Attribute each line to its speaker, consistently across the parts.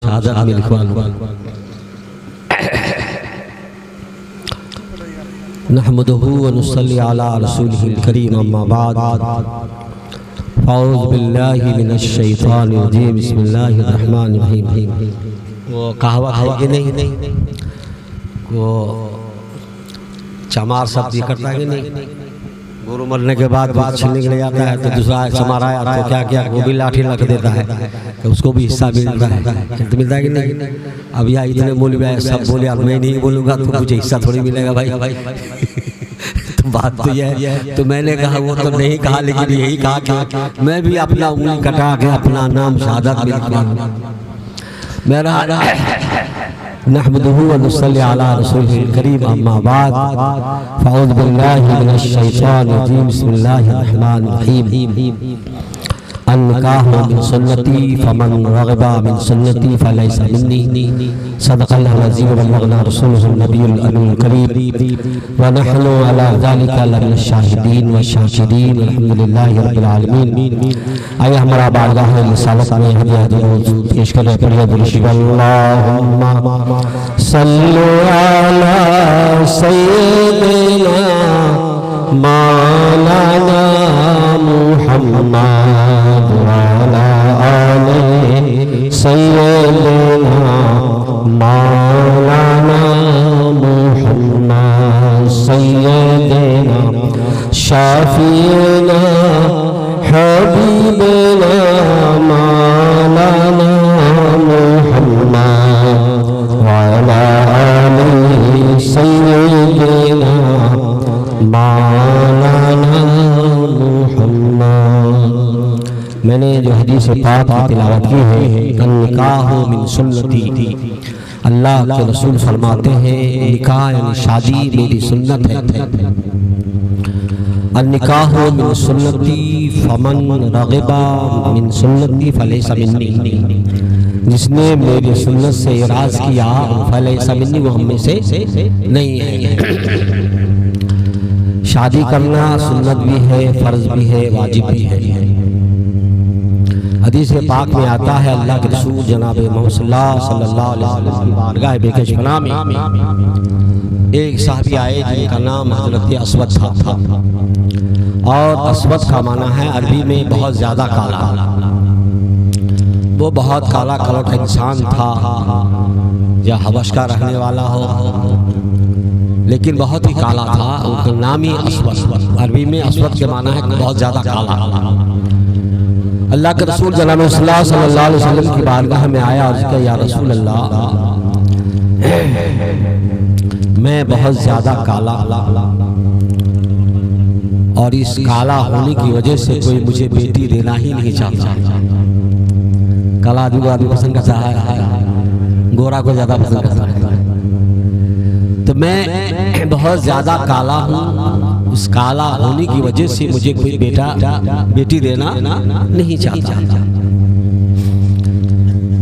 Speaker 1: शहादत में लिखवा लूँ। नहमदुहु व नुसल्ली अला रसूलिहिल करीम अम्मा बाद फ़ाऊज़ु बिल्लाहि मिनश शैतानिर रजीम बिस्मिल्लाहिर रहमानिर रहीम। वो कहावत है कि नहीं, वो चमार सब ये करता है कि नहीं, गुरु मरने के बाद बात छीनने के लिए जाता है तो दूसरा चमार आया तो क्या क्या वो भी लाठी रख देता है तो उसको भी हिस्सा मिलता है, तो मिलता है कि नहीं। अब यहाँ इतने मौलवी सब बोले अब मैं नहीं बोलूँगा तो मुझे हिस्सा थोड़ी मिलेगा भाई। तो बात तो यह है, तो मैंने कहा वो तो नहीं कहा, लेकिन यही कहा कि मैं भी अपना उंगली कटा के अपना नाम शहादत में लिखवा लूँ। मेरा नहमदुहु व नुसल्ली अला रसूलिहिल करीम अम्मा बाद फ़ाऊज़ु बिल्लाहि मिनश शैतानिर रजीम बिस्मिल्लाहिर रहमानिर रहीम। अन्निकाहु मिन सुन्नती फमन रग़िबा मिन सुन्नती फ़लैसा मिन्नी। सदक़ल्लाहुल अज़ीज़ व बल्लग़ना रसूलुहुन नबियुल अमीनुल करीम व नहनु अला ज़ालिका लमिनश शाहिदीन व शाकिरीन अल्हम्दुलिल्लाहि रब्बिल आलमीन। आइए हमारा बारगाह रिसालत में हदिया मौजूद पेश कर रहे हैं दुरूद अल्लाहुम्मा सल्लु अला सय्यिदिना मौलाना मुहम्मद व अला आलि सय्यिदिना मौलाना मुहम्मद सय्यिदिना शाफीना हबीबना मौलाना मुहम्मद व अला आलि सय्यिदिना मौलाना मुहम्मद। मैंने जो हदीस पाक की तिलावत की है, अन्निकाहु मिन सुन्नती, अल्लाह के रसूल फरमाते हैं निकाह यानी शादी मेरी सुन्नत है। अन्निकाहु मिन सुन्नती फमन रग़िबा मिन सुन्नती फ़लैसा मिन्नी। जिसने मेरी सुन्नत से इराज़ किया फ़लैसा मिन्नी, वो हम में से नहीं है। शादी करना सुन्नत भी है, फ़र्ज भी है, वाजिब भी है। हदीस पाक में आता है अल्लाह के रसूल जनाब मोहम्मद सल्लल्लाहु अलैहि वसल्लम की बारगाह बेकश फना में एक साहबी आए जिनका नाम हज़रत अस्वद था। और अस्वद का माना है अरबी में बहुत ज़्यादा काला। वो बहुत काला कलट इंसान था, या हबश का रहने वाला हो, लेकिन बहुत ही काला था। उनका नाम ही अस्वद, अरबी में अस्वद के माना है बहुत ज़्यादा काला। अल्लाह के रसूल जनाब सल्लल्लाहु अलैहि वसल्लम की बारगाह में आया और उसका या रसूल अल्लाह, मैं बहुत ज़्यादा काला और इस काला होने की वजह से कोई मुझे बेटी देना ही नहीं चाहता। काला आदमी पसंद करता है, गोरा को ज़्यादा पसंद करता है। तो मैं बहुत ज़्यादा काला हूँ, उस काला होने की वजह से मुझे कोई बेटी देना नहीं चाहता।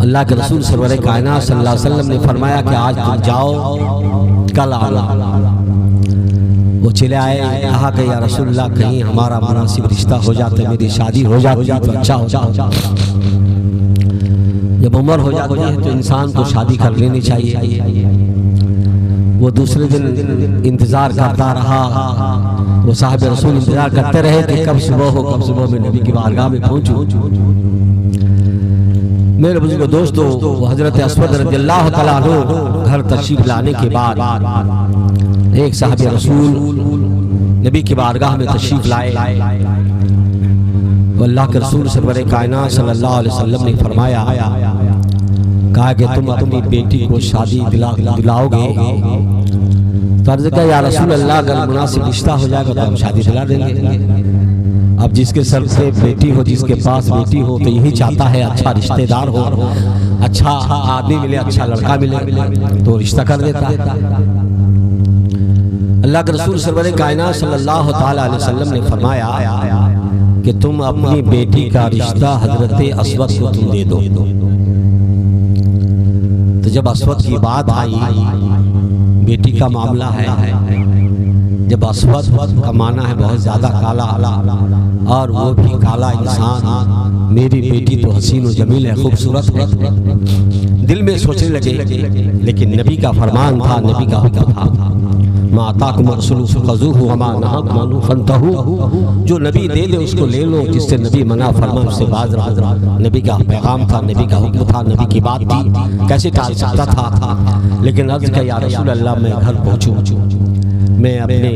Speaker 1: अल्लाह के रसूल सरवर कायनात सल्लल्लाहु अलैहि वसल्लम ने फरमाया कि आज तुम जाओ, कल आना। वो चले आए, कहा कि या रसूलल्लाह कहीं हमारा मुनासिब रिश्ता हो जाता, मेरी शादी हो जाती तो अच्छा हो जाता। जब उम्र हो जाती है तो इंसान को शादी कर लेनी चाहिए। वो दूसरे दिन इंतज़ार करता रहा, वो साहब रसूल इंतज़ार करते रहे कि कब सुबह हो, कब सुबह में नबी की बारगाह में पहुंचूं। मेरे बुजुर्ग दोस्तों, हज़रत अस्वद रज़ियल्लाहु तआला अन्हु घर तशरीफ लाने के बाद एक साहब रसूल नबी की बारगाह में तशरीफ लाए। तो अल्लाह के रसूल सरवर कायनात सल्लल्लाहु अलैहि वसल्लम ने फरमाया, कहा कि तुम अपनी बेटी को शादी दिलाओगे? तो अर्ज़ किया या रसूल अल्लाह अगर मुनासिब रिश्ता हो जाएगा तो हम शादी दिला देंगे। अब जिसके सर से बेटी हो, जिसके पास बेटी हो, तो यही चाहता है अच्छा रिश्तेदार हो, अच्छा आदमी मिले, अच्छा लड़का मिले तो रिश्ता कर देता है। अल्लाह के रसूल सरवर कायनात सल्लल्लाहु ताला अलैहि वसल्लम ने फरमाया कि तुम अपनी बेटी का रिश्ता हज़रत अस्वद को तुम दे दो। तो जब अस्वद की बात आई, बेटी का मामला है, जब अस्वद का माना है बहुत ज़्यादा काला और वो भी काला इंसान, मेरी बेटी तो हसीन व जमील है, खूबसूरत है, में सोचने लगे, लेकिन नबी का फरमान था, नबी का हुक्म था, मा अताकुम रसूलु फखुज़ूहु व मा नहाकुम अन्हु फंतहू। जो नबी दे दे उसको ले लो, जिससे नबी मना फरमा उससे बाज रहो। नबी का पैगाम था, नबी का हुक्म था, नबी की बात थी, कैसे टाल सकता था। लेकिन अर्ज़ किया या रसूल अल्लाह, मैं घर पहुँचूँ, मैं अपने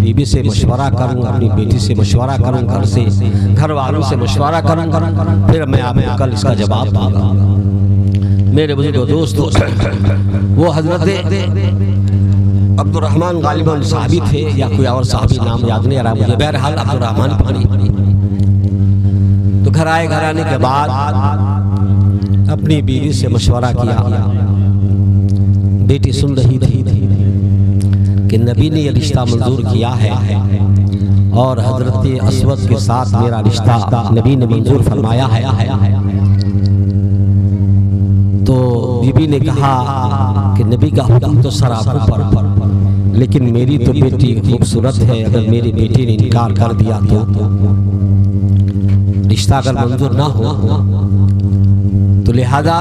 Speaker 1: बीवी से मशवरा करूँ, अपनी बेटी से मशवरा करूँ, घर से घर वालों से मशवरा करूँ, फिर मैं आपको कल इसका जवाब दूँगा। मेरे बुजुर्ग दोस्तों, वो हजरत अब्दुर्रहमान गालिबन साहबी थे या कोई और साहबी, नाम याद नहीं आ रहा मुझे, बहरहाल अब्दुर्रहमान पानी। तो घर आए, घर आने के बाद अपनी बीवी से मशवरा किया। बेटी सुन रही थी कि नबी ने यह रिश्ता मंजूर किया है और हजरत असवद के साथ मेरा रिश्ता नबी ने मंजूर फरमाया है। तो बीबी ने कहा कि नबी का हुक्म तो सर आंखों पर, लेकिन मेरी तो बेटी खूबसूरत है, अगर मेरी बेटी ने इनकार कर दिया तो रिश्ता अगर मंजूर ना हो तो लिहाजा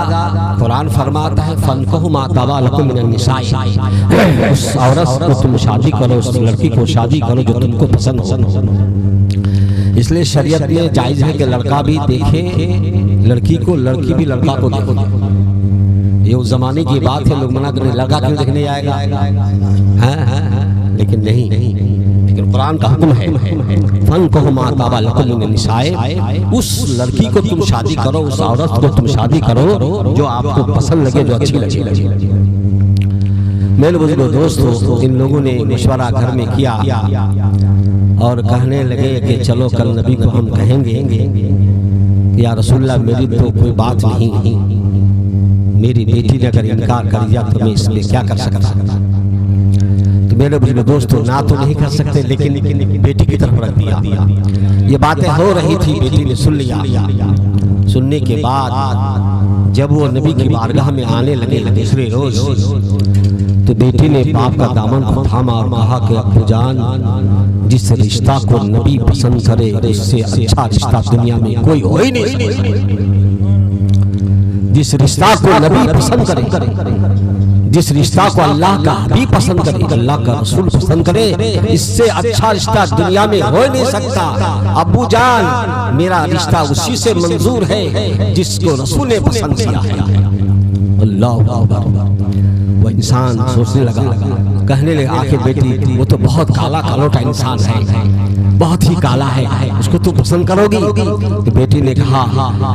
Speaker 1: कुरान फरमाता है फनकहू मा तबा लकुम मिनन निसाई, उस औरत को तुम शादी करो, उस लड़की को शादी करो जो तुमको पसंद हो। इसलिए शरीयत में जायज है कि लड़का भी देखे लड़की को, लड़की भी लड़का को देखे। ये उस जमाने की बात है, लोग मना करें लड़का क्यों देखने आएगा, लेकिन नहीं, लेकिन कुरान का हुक्म है फनकहू मा तबा लकुम मिनन निसाई, उस लड़की को तुम शादी करो, उस औरत को तुम शादी करो जो आपको पसंद लगे, जो अच्छी लगे। मेरे बुजुर्ग दोस्तों, इन लोगों ने मशवरा घर में किया और कहने लगे कि चलो कल नबी को हम कहेंगे या रसूलल्लाह मेरी तो कोई बात नहीं, मेरी बेटी ने अगर इनकार कर दिया तो मैं इसमें क्या कर सकता। तो मेरे बुजुर्ग दोस्तों, ना तो नहीं कर सकते, लेकिन बेटी की तरफ रख दिया। ये बातें हो रही थी, बेटी ने सुन लिया। सुनने के बाद जब वो नबी की बारगाह में आने लगे दूसरे रोज, तो बेटी ने बाप का दामन को थामा और कहा कि अब्बू जान, जिस रिश्ता को नबी पसंद करे उससे अच्छा रिश्ता दुनिया में कोई हो ही नहीं। जिस रिश्ता को नबी पसंद करे, जिस रिश्ता को अल्लाह का हबीब पसंद करे, अल्लाह का रसूल पसंद करे, इससे अच्छा रिश्ता दुनिया में हो नहीं सकता। अब्बू जान, मेरा रिश्ता उसी से मंजूर है जिसको रसूल ने पसंद किया है। अल्लाह अकबर। वो इंसान सोचने लगा, कहने लगे आखिर बेटी वो तो बहुत काला कालोटा इंसान है, बहुत ही काला है, उसको तू पसंद करोगी? तो बेटी ने कहा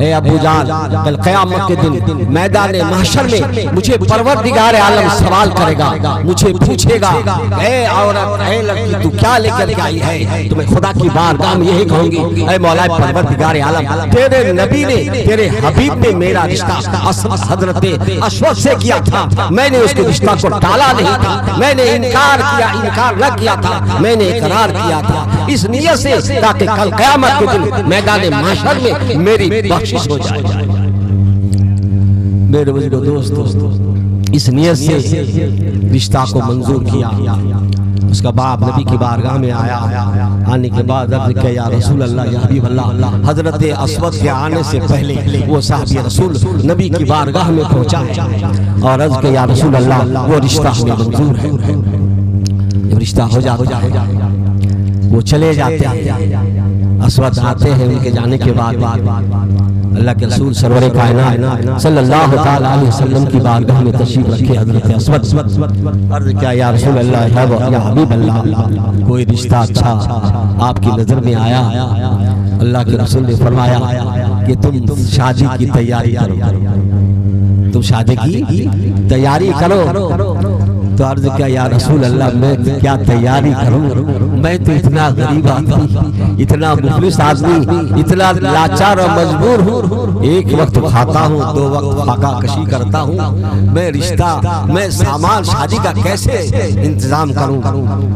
Speaker 1: ए अब्बू जान, कल क़यामत के दिन मैदान महशर में मुझे परवरदिगार आलम सवाल करेगा, मुझे पूछेगा ए औरत, ए लड़की तू क्या लेकर के आई है? तो मैं खुदा की बारगाह में यही कहूंगी ए मौला परवरदिगार आलम, तेरे नबी ने, तेरे हबीब ने मेरा रिश्ता हजरत असवद से किया था, मैंने उसके रिश्ता को टाला नहीं था, मैंने इनकार न किया था, मैंने इकरार किया था इस नियत से ताकि कल क़यामत के दिन मैदान महशर में मेरी बख्शिश हो जाए। मेरे बुजुर्ग दोस्तों, इस नियत से रिश्ता को मंजूर किया। उसका बाप नबी की बारगाह में आया, आने के बाद अर्ज़ किया या रसूल अल्लाह, या हबीब अल्लाह, हजरत असवद के आने से पहले वो साहबी रसूल नबी की बारगाह में पहुंचा है और अर्ज़ किया या रसूल अल्लाह वो रिश्ता हमें मंजूर है। जब रिश्ता हो जाता है वो चले जाते हैं, असवद आते हैं, उनके जाने के बाद अल्लाह के रसूल सरवरे कायनात सल्लल्लाहु तआला अलैहि वसल्लम की बारगाह में तशरीफ रखे हजरत असवद। अर्ज़ किया या रसूल अल्लाह, या हबीब अल्लाह, कोई रिश्ता अच्छा आपकी नजर में आया? अल्लाह के रसूल ने फरमाया कि तुम शादी की तैयारी करो, तुम शादी की तैयारी करो। तो अर्ज़ किया या रसूल अल्लाह, मैं क्या तैयारी करूं, मैं तो इतना गरीब आदमी, इतना मुफलिस आदमी, इतना लाचार और मजबूर हूँ, एक वक्त खाता हूँ, दो वक्त फाका कशी करता हूँ, मैं रिश्ता, मैं सामान शादी का कैसे इंतजाम करूँ?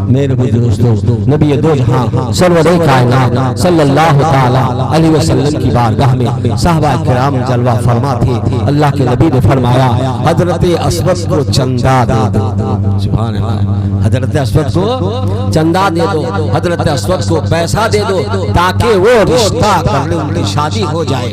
Speaker 1: मेरे दोस्तों, नबी दो जहां सरवरे कायनात सल्लल्लाहु तआला अलैहि वसल्लम की बारगाह में सहाबा किराम जलवा फरमा थे। अल्लाह के नबी ने फरमाया हजरत असवद को चंदा दे दो, सुभान अल्लाह, हजरत असवद को चंदा दे दो, हजरत असवद को पैसा दे दो ताकि वो रिश्ता कर ले, उनकी शादी हो जाए।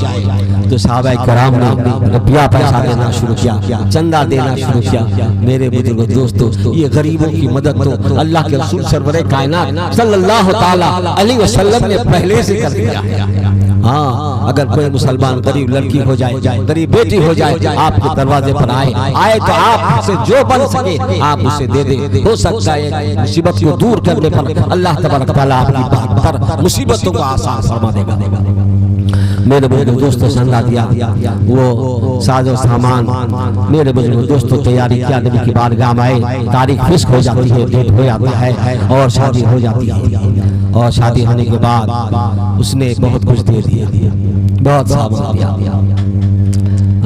Speaker 1: तो सहाबा कराम ने रुपया पैसा देना शुरू किया, चंदा देना शुरू किया। मेरे बुजुर्ग दोस्तों, ये गरीबों की मदद तो अल्लाह के रसूल सरवरे कायनात सल्लल्लाहु ताला अलैहि वसल्लम ने पहले से कर दिया। हाँ, अगर कोई मुसलमान गरीब लड़की हो जाए, गरीब बेटी हो जाए, आपके दरवाजे पर आए तो आप से जो बन सके आप उसे दे दे। हो सकता है मुसीबत को दूर करने पर अल्लाह तबारक तआला आपकी पर मुसीबतों को आसान फरमा देगा। मेरे बुजुर्ग दोस्तों संदा दिया, वो साजो सामान मेरे बुजुर्ग दोस्तों तैयारी किया, नबी की बारगाह में आए, तारीख फिक्स हो जाती है, डेट हो जाता है और शादी हो जाती है। और शादी होने के बाद उसने बहुत कुछ दे दिया, बहुत सामान दिया।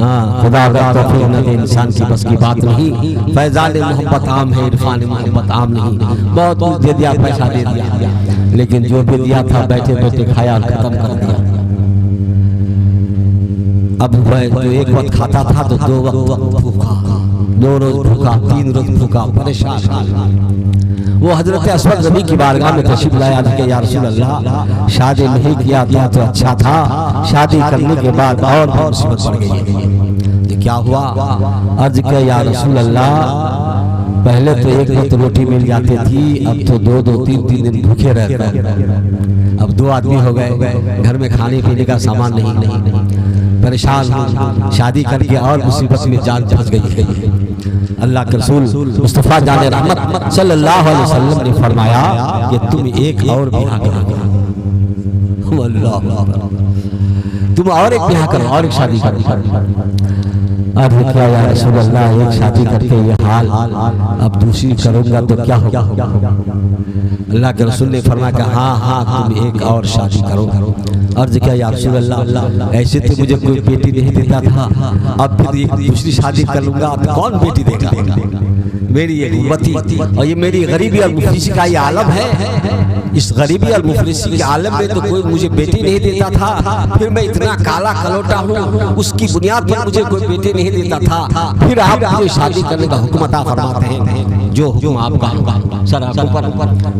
Speaker 1: हाँ, खुदा का तौफीक न दे इंसान की बस की बात नहीं। फैजान मोहब्बत आम है, इरफान मोहब्बत आम नहीं। बहुत कुछ दे दिया, पैसा दे दिया, लेकिन जो भी दिया था बैठे बैठे खाया और खत्म कर दिया। अब जो एक वक्त खाता था तो 2 वक्त भूखा, 2 रोज भूखा, 3 रोज भूखा, परेशान। वो हजरत अस्वद नबी की बारगाह में तशरीफ लाया था कि या रसूल अल्लाह, शादी नहीं किया था तो अच्छा था, शादी करने के बाद और मुसीबत बढ़ गई। तो क्या हुआ? अर्ज किया या रसूल अल्लाह, पहले तो एक वक्त रोटी मिल जाती थी, अब तो 2-2, 3-3 दिन भूखे रह गए। अब 2 आदमी हो गए, घर में खाने पीने का सामान नहीं, परेशान, शादी करके और मुसीबत में जान फंस गई। अल्लाह के रसूल मुस्तफा जाने रहमत सल्लल्लाहु अलैहि वसल्लम ने फरमाया कि तुम एक और ब्याह करो, तुम और एक ब्याह करो और एक शादी करो। अर्ज़ किया या रसूल अल्लाह, एक शादी करके ये हाल, अब दूसरी करूंगा तो क्या होगा? अल्लाह के रसूल ने फरमाया कि हाँ तुम एक और शादी करो। अर्ज़ किया या रसूल अल्लाह, ऐसे तो मुझे कोई बेटी नहीं देता था, अब फिर एक दूसरी शादी कर लूंगा तो कौन बेटी देगा? मेरी ये गुर्बती और ये मेरी गरीबी और मुफलिसी का ये आलम है। इस गरीबी और मुफलिसी के आलम में तो कोई मुझे बेटी नहीं देता था, फिर मैं इतना काला कलोटा हूँ, उसकी बुनियाद पर मुझे कोई बेटी नहीं देता था, फिर आप मुझे शादी करने का हुक्म अता फरमाते हैं, जो हुक्म आपका होगा सर आपके ऊपर।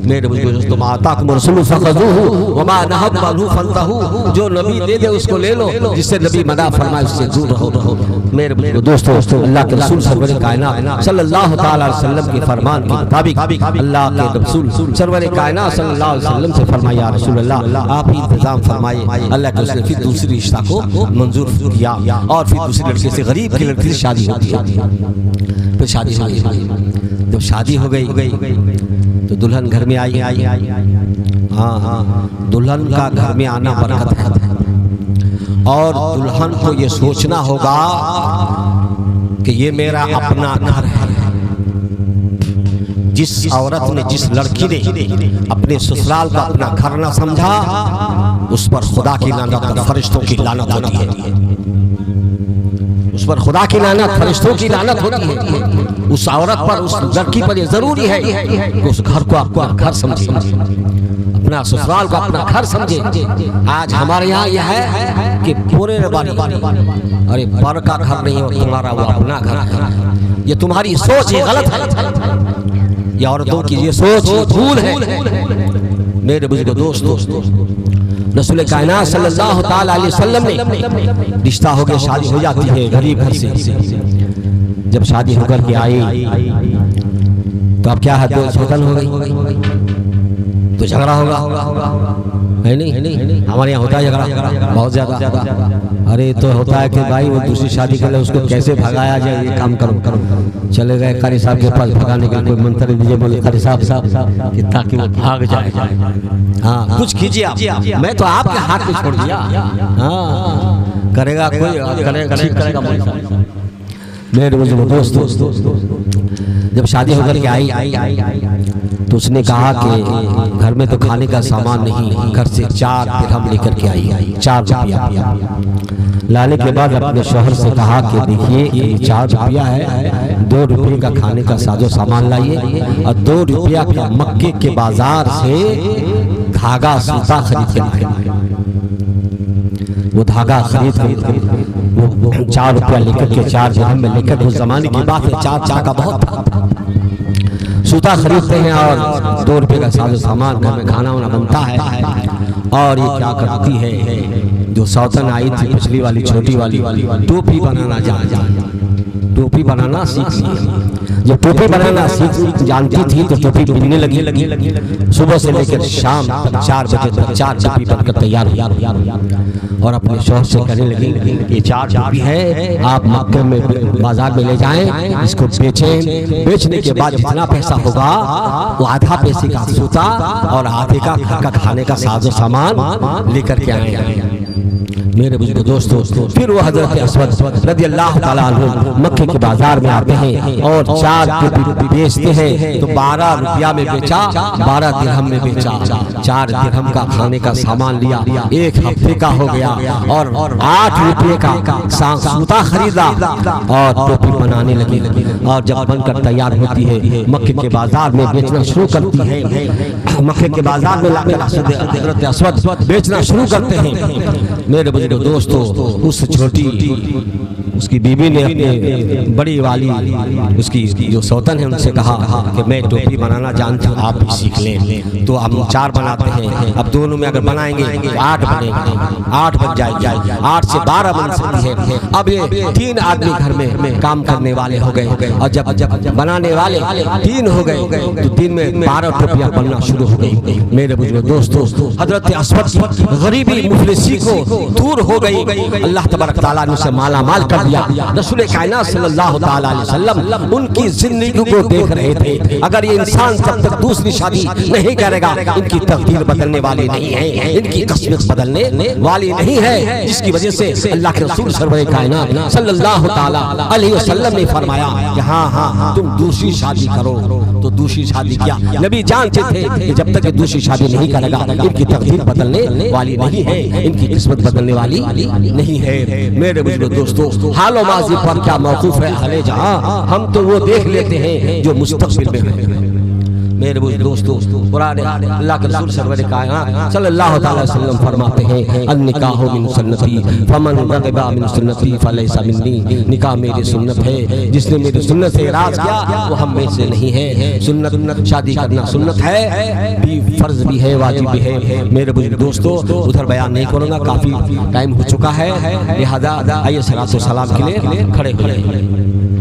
Speaker 1: मेरे दोस्तों, माताकुम रसूल फखुज़ूहु व मा नहब अन्हु फंतहू, जो नबी दे दे उसको ले लो, जिससे नबी मना फरमाए उससे दूर रहो। मेरे दोस्तों, अल्लाह के रसूल सरवर कायनात सल्लल्लाहु ताला अलैहि वसल्लम के फरमान के मुताबिक अल्लाह के रसूल सरवर कायनात सल्लल्लाहु अलैहि वसल्लम से फरमाया या रसूल अल्लाह, आप ही इंतजाम फरमाइए। अल्लाह के उसने फिर दूसरी रिश्ता को मंजूर किया और फिर दूसरी लड़के से, गरीब की लड़की से शादी हो गई। फिर शादी हो गई। जब शादी हो गई तो दुल्हन घर में आई। हाँ, दुल्हन का घर में आना बरकत है और दुल्हन को ये सोचना होगा कि ये मेरा अपना घर है। जिस औरत ने, जिस लड़की ने अपने ससुराल का अपना घर न समझा, उस पर खुदा की लानत और फरिश्तों की लानत होती है। उस पर खुदा की लानत, फरिश्तों की लानत होती है। उस औरत पर, उस लड़की पर ये जरूरी है कि उस घर को आपका घर समझे, अपना ससुराल को अपना घर समझे। आज हमारे यहाँ यह है कि पूरे अरे पर का घर नहीं और तुम्हारा वो अपना घर है। ये तुम्हारी सोच ये गलत है, ये औरतों की ये सोच भूल है। मेरे बुजुर्ग दोस्तों, रसूल कायनात सल्लल्लाहु ताला अलैहि वसल्लम ने रिश्ता हो गया, शादी हो जाती है गरीब घर से। जब शादी होकर के आई तो अब क्या है, तो छोकन हो गई तो झगड़ा होगा, है नहीं? हमारे यहाँ होता है झगड़ा बहुत ज्यादा। अरे तो होता है कि भाई वो दूसरी शादी कर ले, उसको कैसे भगाया जाए, ये काम करो। चले गए कारी साहब के पास, भगाने के कोई मंत्र दीजिए, बोले कारी साहब ताकि वो भाग जाए। हाँ, कुछ कीजिए आप, मैं तो आपके हाथ में छोड़ दिया। हाँ, करेगा कोई, करेगा। मेरे दोस्तों, जब शादी होकर के आई तो उसने कहा कि घर में तो खाने का सामान नहीं, घर से 4 दिरहम लेकर के आई, 4 रुपया लाने के बाद अपने शौहर से कहा कि देखिए ये 4 रुपया है, 2 रुपये का खाने का साजो सामान लाइए और 2 रुपया का मक्के के बाजार से धागा सूता खरीद के लाए। वो धागा खरीद वो 4 रुपया लेकर के 4 दिरहम में लेकर, उस जमाने की बात है, 4 का बहुत था। सूता खरीदते हैं और 2 रुपये का साजो सामान, घर में खाना वाना बनता है। और ये क्या करती है, जो सौतन आई थी पिछली वाली छोटी वाली टोपी बनाना टोपी बनाना सीख ली। जब टोपी बनाना सीख जानती थी तो टोपी बुनने लगी। सुबह से लेकर शाम तक 4 बजे तक 4 टोपी बनकर तैयार और अपने शौहर से कहने लगी, ये 4 टोपी है, आप मक्के में बाजार में ले जाएं, इसको बेचें, बेचने के बाद जितना पैसा होगा वो आधा पैसे का सूता और आधे का घर का खाने का साजो सामान लेकर के आए। मेरे बुजुर्ग दोस्तों, फिर वो हजरत अस्वद रज़ियल्लाहु ताला अन्हु मक्के के बाजार में आते हैं और 4 टोपी बेचते हैं। तो 12 रुपया में बेचा, 12 दिरहम में बेचा, 4 दिरहम का खाने का सामान लिया, 1 हफ्ते का हो गया और 8 रुपये का सूता खरीदा और टोपी बनाने लगी। और जब बनकर तैयार होती है मक्के के बाजार में बेचना शुरू करती है। मक्के के बाजार में लाकर हजरत अस्वद बेचना शुरू करते हैं। मेरे बुजुर्ग दोस्तों, उस छोटी उसकी बीवी ने अपने बड़ी वाली उसकी जो सौतन है उनसे कहा कि मैं टोपी बनाना जानती हूँ, आप भी सीख लें। तो हम 4 बनाते हैं, अब दोनों में अगर बनाएंगे तो 8 बनेंगे, 8 बन जाएगी, 8 से 12 बन सकती है। अब ये 3 आदमी घर में काम करने वाले हो गए और जब बनाने वाले 3 हो गए तो 3 में 12 टोपियां बनना शुरू हो गई। मेरे बुजुर्ग दोस्तों, हजरत अस्वद की गरीबी मुफलिसी को दूर हो गई। अल्लाह तबारक तआला ने उसे माला माल कर दिया। रसूल कायनात सल्लल्लाहु ताला अलैहि वसल्लम उनकी जिंदगी को देख रहे थे। अगर ये इंसान जब तक दूसरी शादी नहीं करेगा, इनकी तकदीर बदलने वाली नहीं है, इनकी किस्मत बदलने वाली नहीं है। जिसकी वजह से अल्लाह के रसूल सरवर कायनात सल्लल्लाहु ताला अलैहि वसल्लम ने फरमाया कि हाँ तुम दूसरी शादी करो। तो दूसरी शादी किया। नबी जानते थे कि जब तक दूसरी शादी नहीं करेगा इनकी तकदीर बदलने वाली नहीं है, इनकी किस्मत बदलने वाली नहीं है। मेरे बुजुर्ग दोस्तों, हालो माजी पर क्या मौकूफ है अहले जहां, हम तो वो देख लेते हैं जो मुस्तकबिल में है। मेरे बुजुर्ग दोस्तों, पुराने अल्लाह के रसूल सरवर कायनात सल्लल्लाहु अलैहि वसल्लम फरमाते हैं, अन निकाहु मिन सुन्नती फमन रग़िबा मिन सुन्नती फलैसा मिन्नी। निकाह मेरी सुन्नत है, जिसने मेरी सुन्नत से इराज किया वो हम में से नहीं है। सुन्नत शादी करना सुन्नत है, भी फर्ज भी है, वाजिब भी है। मेरे बुजुर्ग दोस्तों, उधर बयान नहीं करूँगा, काफी टाइम हो चुका है, लिहाजा आइए सलातो सलाम के लिए खड़े हो जाएं।